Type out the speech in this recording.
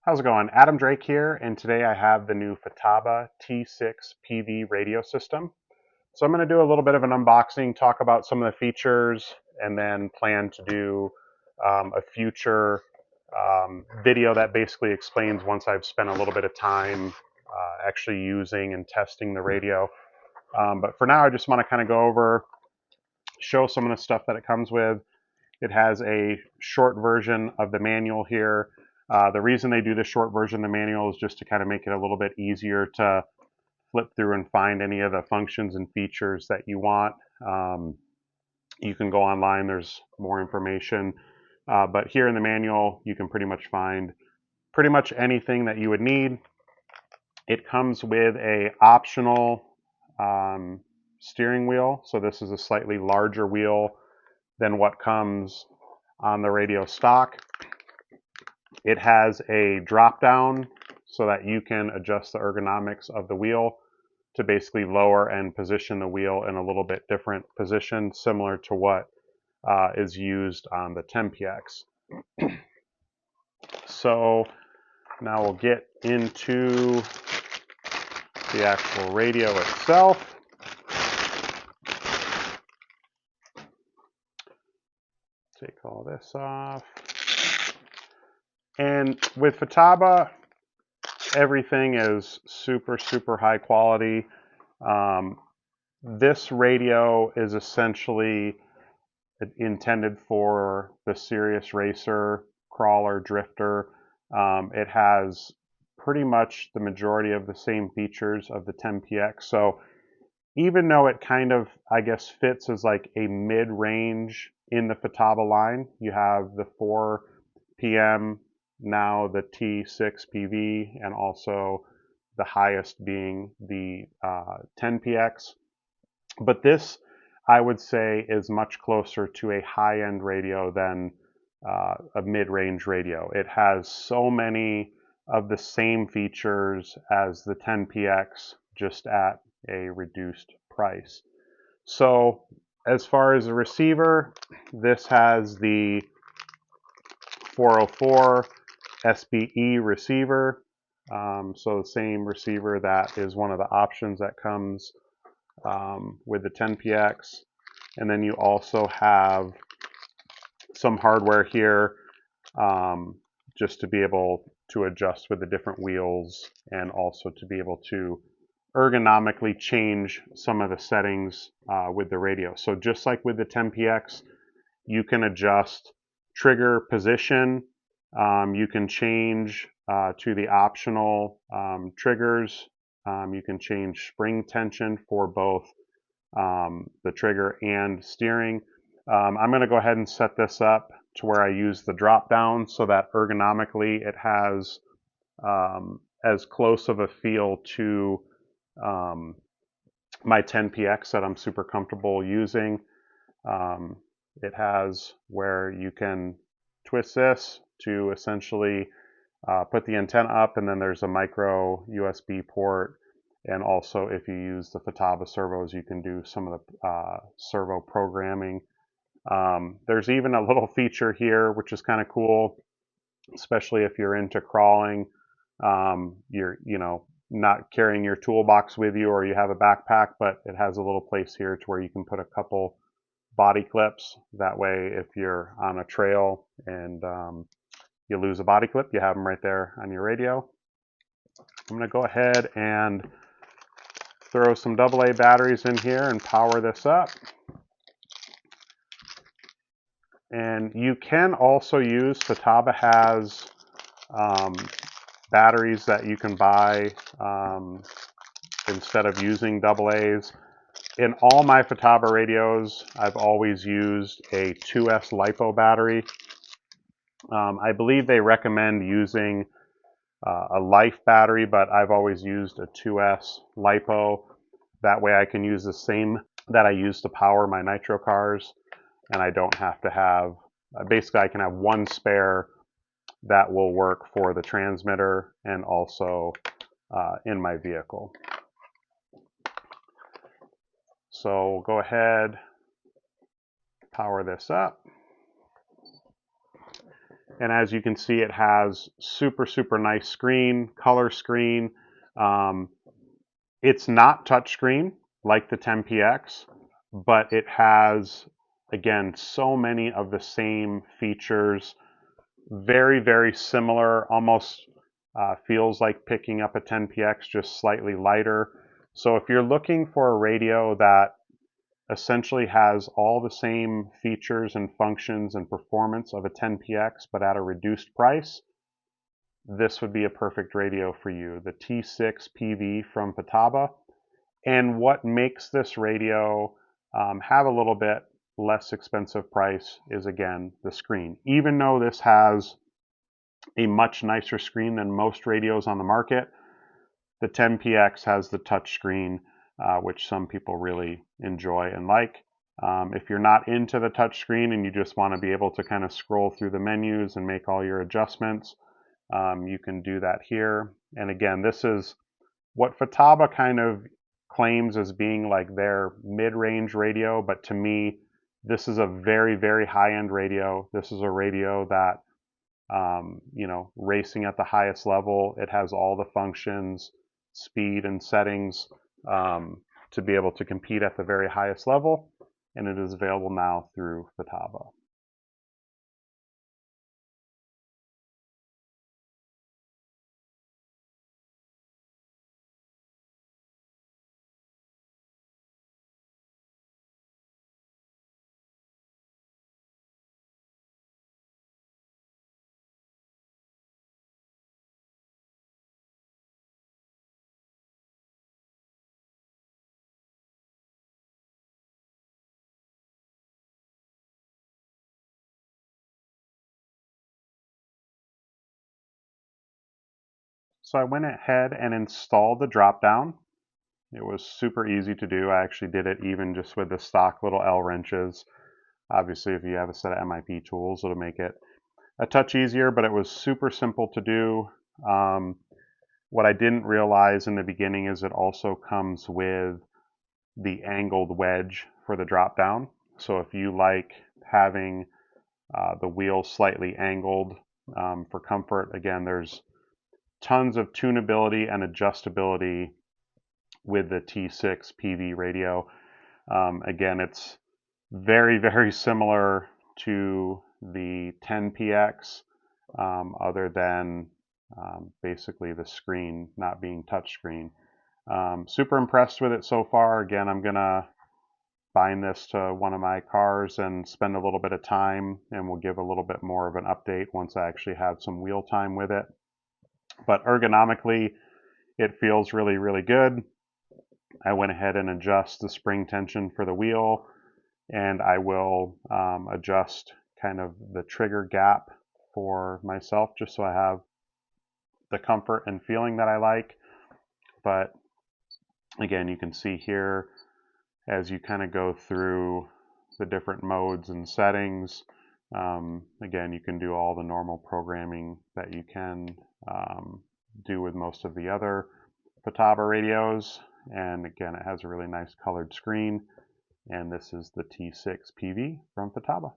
How's it going? Adam Drake here, and today I have the new Futaba T6PV Radio System. So I'm going to do a little bit of an unboxing, talk about some of the features, and then plan to do a future video that basically explains once I've spent a little bit of time actually using and testing the radio. But for now, I just want to kind of go over, show some of the stuff that it comes with. It has a short version of the manual here. The reason they do the short version of the manual is just to kind of make it a little bit easier to flip through and find any of the functions and features that you want. You can go online, there's more information. But here in the manual, you can pretty much find pretty much anything that you would need. It comes with a optional steering wheel. So this is a slightly larger wheel than what comes on the radio stock. It has a drop down so that you can adjust the ergonomics of the wheel to basically lower and position the wheel in a little bit different position, similar to what is used on the 10PX. So now we'll get into the actual radio itself. Take all this off. And with Futaba, everything is super, super high quality. This radio is essentially intended for the serious racer, crawler, drifter. It has pretty much the majority of the same features of the 10PX. So even though it kind of, I guess, fits as like a mid-range in the Futaba line, you have the 4 PM, now the T6PV, and also the highest being the 10PX. But this, I would say, is much closer to a high-end radio than a mid-range radio. It has so many of the same features as the 10PX, just at a reduced price. So as far as the receiver, this has the 404 SBE receiver. So the same receiver that is one of the options that comes with the 10PX. And then you also have some hardware here just to be able to adjust with the different wheels, and also to be able to ergonomically change some of the settings with the radio. So just like with the 10PX, you can adjust trigger position. You can change to the optional triggers. You can change spring tension for both the trigger and steering. I'm going to go ahead and set this up to where I use the drop down so that ergonomically it has as close of a feel to my 10PX that I'm super comfortable using. It has where you can twist this to essentially put the antenna up, and then there's a micro USB port. And also, if you use the Futaba servos, you can do some of the servo programming. There's even a little feature here, which is kind of cool, especially if you're into crawling. You're, not carrying your toolbox with you, or you have a backpack, but it has a little place here to where you can put a couple body clips. That way, if you're on a trail and you lose a body clip, you have them right there on your radio. I'm going to go ahead and throw some AA batteries in here and power this up. And you can also use, Futaba has batteries that you can buy instead of using AA's. In all my Futaba radios, I've always used a 2S LiPo battery. I believe they recommend using a Life battery, but I've always used a 2S LiPo. That way I can use the same that I use to power my nitro cars, and I don't have to have, basically I can have one spare that will work for the transmitter and also in my vehicle. So we'll go ahead, power this up. And as you can see, it has super nice screen, color screen. It's not touchscreen like the 10PX, but it has, again, so many of the same features. Very similar, almost feels like picking up a 10PX, just slightly lighter. So if you're looking for a radio that essentially has all the same features and functions and performance of a 10PX, but at a reduced price, this would be a perfect radio for you. The T6PV from Futaba. And what makes this radio have a little bit less expensive price is, again, the screen. Even though this has a much nicer screen than most radios on the market, the 10PX has the touch screen, which some people really enjoy and like. If you're not into the touch screen and you just want to be able to kind of scroll through the menus and make all your adjustments, you can do that here. And again, this is what Futaba kind of claims as being like their mid-range radio, but to me, this is a very high-end radio. This is a radio that, racing at the highest level, it has all the functions, speed, and settings to be able to compete at the very highest level, and it is available now through Futaba. So I went ahead and installed the drop-down. It was super easy to do. I actually did it even just with the stock little L wrenches. Obviously, if you have a set of MIP tools, it'll make it a touch easier, but it was super simple to do. What I didn't realize in the beginning is it also comes with the angled wedge for the drop down. So if you like having the wheel slightly angled for comfort, again, there's tons of tunability and adjustability with the T6PV radio. Again, it's very similar to the 10PX, other than basically the screen not being touchscreen. Super impressed with it so far. Again, I'm gonna bind this to one of my cars and spend a little bit of time, and we'll give a little bit more of an update once I actually have some wheel time with it. But ergonomically, it feels really good. I went ahead and adjust the spring tension for the wheel, and I will adjust kind of the trigger gap for myself just so I have the comfort and feeling that I like. But again, you can see here as you kind of go through the different modes and settings, again, you can do all the normal programming that you can do with most of the other Futaba radios. And again, it has a really nice colored screen. And this is the T6PV from Futaba.